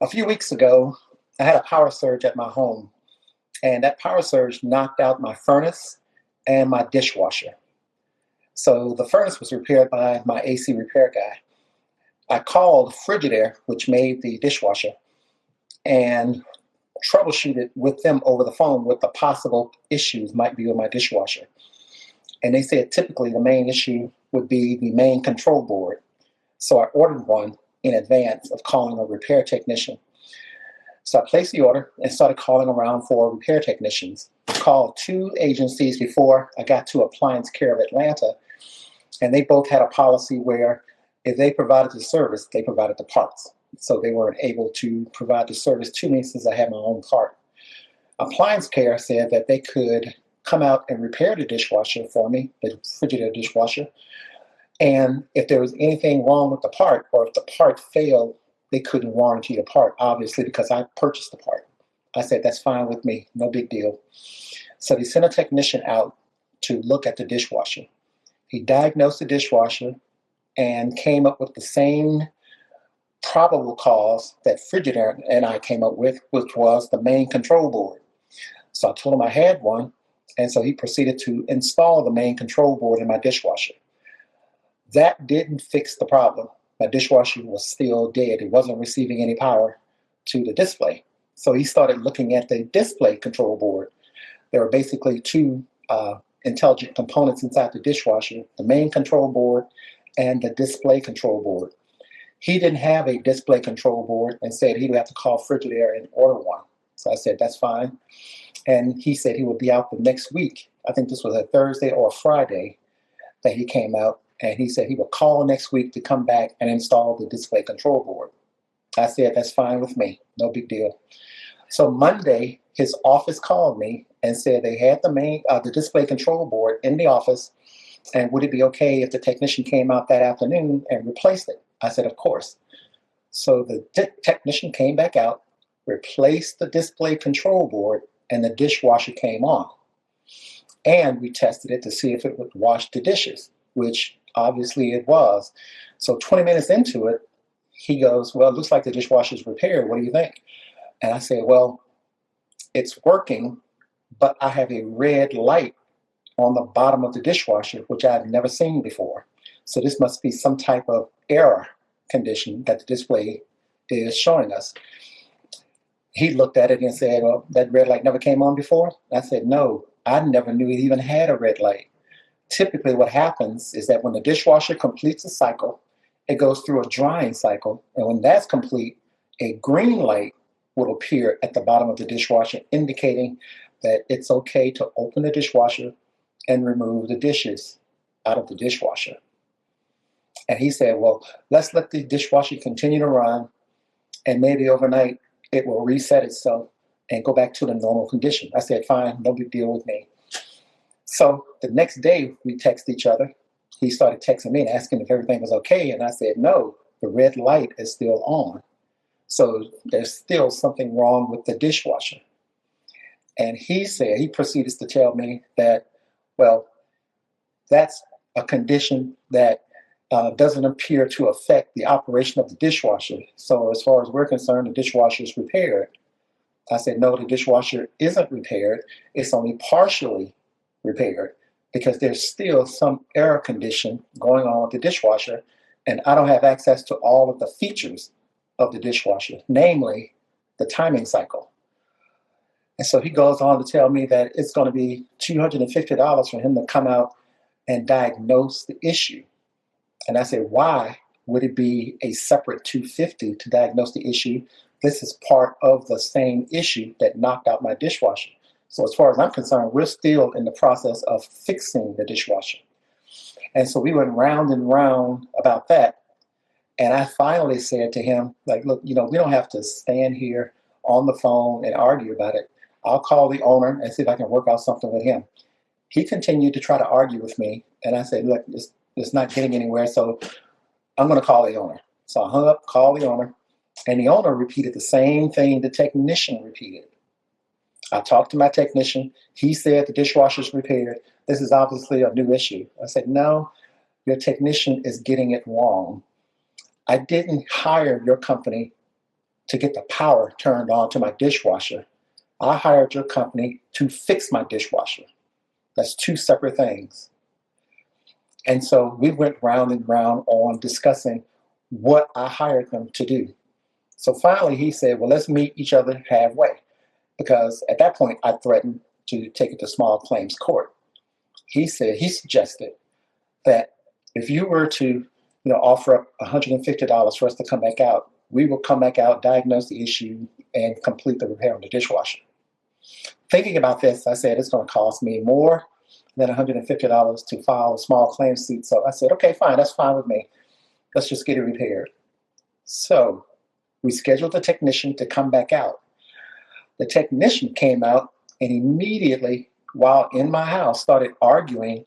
A few weeks ago, I had a power surge at my home, and that power surge knocked out my furnace and my dishwasher. So the furnace was repaired by my AC repair guy. I called Frigidaire, which made the dishwasher, and troubleshooted with them over the phone what the possible issues might be with my dishwasher. And they said typically the main issue would be the main control board. So I ordered one in advance of calling a repair technician. So I placed the order and started calling around for repair technicians. I called two agencies before I got to Appliance Care of Atlanta, and they both had a policy where if they provided the service, they provided the parts. So they weren't able to provide the service to me since I had my own part. Appliance Care said that they could come out and repair the dishwasher for me, the Frigidaire dishwasher. And if there was anything wrong with the part, or if the part failed, they couldn't warranty the part, obviously, because I purchased the part. I said, that's fine with me, no big deal. So they sent a technician out to look at the dishwasher. He diagnosed the dishwasher and came up with the same probable cause that Frigidaire and I came up with, which was the main control board. So I told him I had one, and so he proceeded to install the main control board in my dishwasher. That didn't fix the problem. My dishwasher was still dead. It wasn't receiving any power to the display. So he started looking at the display control board. There were basically two intelligent components inside the dishwasher, the main control board and the display control board. He didn't have a display control board and said he would have to call Frigidaire and order one. So I said, that's fine. And he said he would be out the next week. I think this was a Thursday or a Friday that he came out. And he said he would call next week to come back and install the display control board. I said, that's fine with me. No big deal. So Monday, his office called me and said they had the display control board in the office. And would it be okay if the technician came out that afternoon and replaced it? I said, of course. So the technician came back out, replaced the display control board, and the dishwasher came on. And we tested it to see if it would wash the dishes, which obviously it was. So 20 minutes into it, he goes, well, it looks like the dishwasher's repaired. What do you think? And I said, well, it's working, but I have a red light on the bottom of the dishwasher, which I've never seen before. So this must be some type of error condition that the display is showing us. He looked at it and said, well, that red light never came on before? I said, no, I never knew it even had a red light. Typically what happens is that when the dishwasher completes a cycle, it goes through a drying cycle. And when that's complete, a green light will appear at the bottom of the dishwasher, indicating that it's okay to open the dishwasher and remove the dishes out of the dishwasher. And he said, well, let's let the dishwasher continue to run, and maybe overnight it will reset itself and go back to the normal condition. I said, fine, no big deal with me. So the next day we text each other. He started texting me and asking if everything was okay. And I said, no, the red light is still on. So there's still something wrong with the dishwasher. And he proceeded to tell me that, well, that's a condition that doesn't appear to affect the operation of the dishwasher. So as far as we're concerned, the dishwasher is repaired. I said, no, the dishwasher isn't repaired. It's only partially repaired because there's still some error condition going on with the dishwasher, and I don't have access to all of the features of the dishwasher, namely the timing cycle. And so he goes on to tell me that it's going to be $250 for him to come out and diagnose the issue. And I said, why would it be a separate $250 to diagnose the issue? This is part of the same issue that knocked out my dishwasher. So as far as I'm concerned, we're still in the process of fixing the dishwasher. And so we went round and round about that. And I finally said to him, like, look, we don't have to stand here on the phone and argue about it. I'll call the owner and see if I can work out something with him. He continued to try to argue with me. And I said, look, it's not getting anywhere, so I'm going to call the owner. So I hung up, called the owner, and the owner repeated the same thing the technician repeated. I talked to my technician. He said the dishwasher's repaired. This is obviously a new issue. I said, no, your technician is getting it wrong. I didn't hire your company to get the power turned on to my dishwasher. I hired your company to fix my dishwasher. That's two separate things. And so we went round and round on discussing what I hired them to do. So finally he said, well, let's meet each other halfway. Because at that point I threatened to take it to small claims court. He suggested that if you were to offer up $150 for us to come back out, we will come back out, diagnose the issue, and complete the repair on the dishwasher. Thinking about this, I said it's going to cost me more than $150 to file a small claims suit. So I said, okay, fine, that's fine with me. Let's just get it repaired. So we scheduled the technician to come back out. The technician came out and immediately, while in my house, started arguing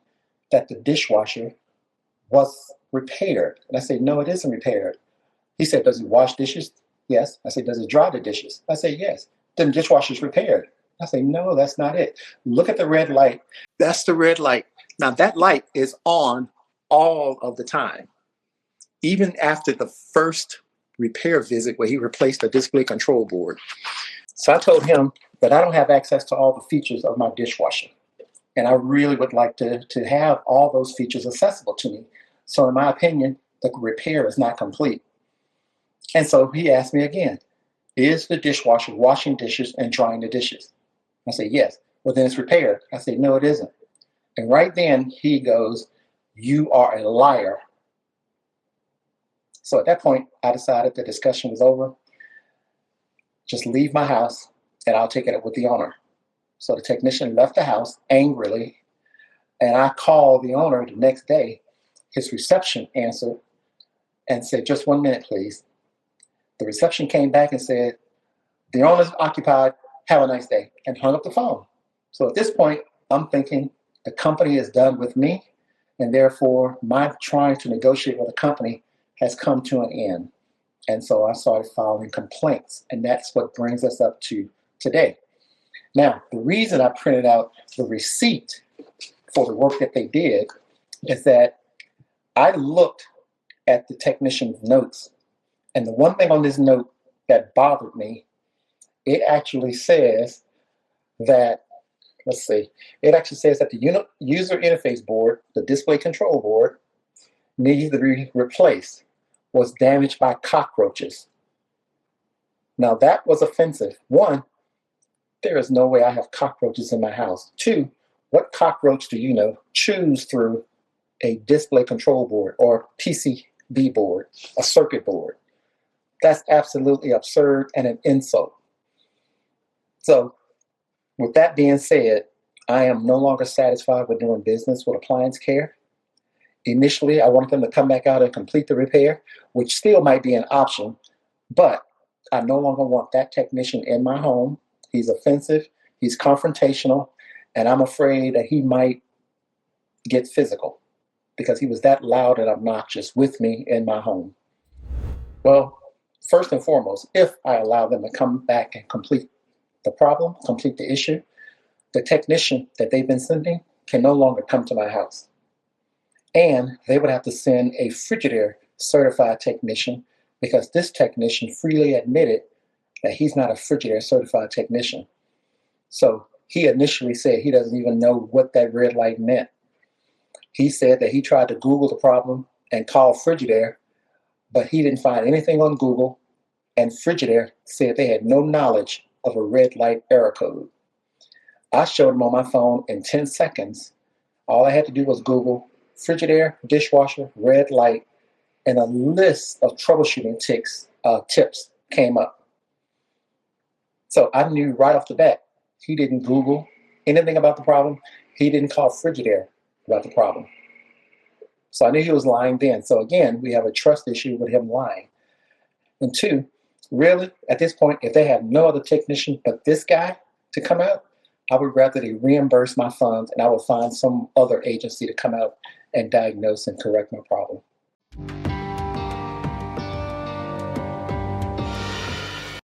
that the dishwasher was repaired. And I said, no, it isn't repaired. He said, does it wash dishes? Yes. I said, does it dry the dishes? I said, yes. Then the dishwasher's repaired. I said, no, that's not it. Look at the red light. That's the red light. Now that light is on all of the time. Even after the first repair visit where he replaced the display control board. So I told him that I don't have access to all the features of my dishwasher. And I really would like to have all those features accessible to me. So in my opinion, the repair is not complete. And so he asked me again, is the dishwasher washing dishes and drying the dishes? I said, yes. Well, then it's repaired. I said, no, it isn't. And right then he goes, you are a liar. So at that point, I decided the discussion was over. Just leave my house and I'll take it up with the owner. So the technician left the house angrily, and I called the owner the next day. His reception answered and said, just 1 minute, please. The reception came back and said, the owner's occupied, have a nice day, and hung up the phone. So at this point, I'm thinking the company is done with me, and therefore my trying to negotiate with the company has come to an end. And so I started filing complaints, and that's what brings us up to today. Now, the reason I printed out the receipt for the work that they did is that I looked at the technician's notes, and the one thing on this note that bothered me, it actually says that, it actually says that the user interface board, the display control board, needs to be replaced, was damaged by cockroaches. Now that was offensive. One, there is no way I have cockroaches in my house. Two, what cockroach do you know chews through a display control board or PCB board, a circuit board? That's absolutely absurd and an insult. So with that being said, I am no longer satisfied with doing business with Appliance Care. Initially, I wanted them to come back out and complete the repair, which still might be an option, but I no longer want that technician in my home. He's offensive, he's confrontational, and I'm afraid that he might get physical because he was that loud and obnoxious with me in my home. Well, first and foremost, if I allow them to come back and complete the problem, complete the issue, the technician that they've been sending can no longer come to my house. And they would have to send a Frigidaire certified technician because this technician freely admitted that he's not a Frigidaire certified technician. So he initially said he doesn't even know what that red light meant. He said that he tried to Google the problem and call Frigidaire, but he didn't find anything on Google, and Frigidaire said they had no knowledge of a red light error code. I showed him on my phone in 10 seconds. All I had to do was Google Frigidaire, dishwasher, red light, and a list of troubleshooting tips came up. So I knew right off the bat, he didn't Google anything about the problem. He didn't call Frigidaire about the problem. So I knew he was lying then. So again, we have a trust issue with him lying. And two, really, at this point, if they have no other technician but this guy to come out, I would rather they reimburse my funds and I will find some other agency to come out and diagnose and correct my problem.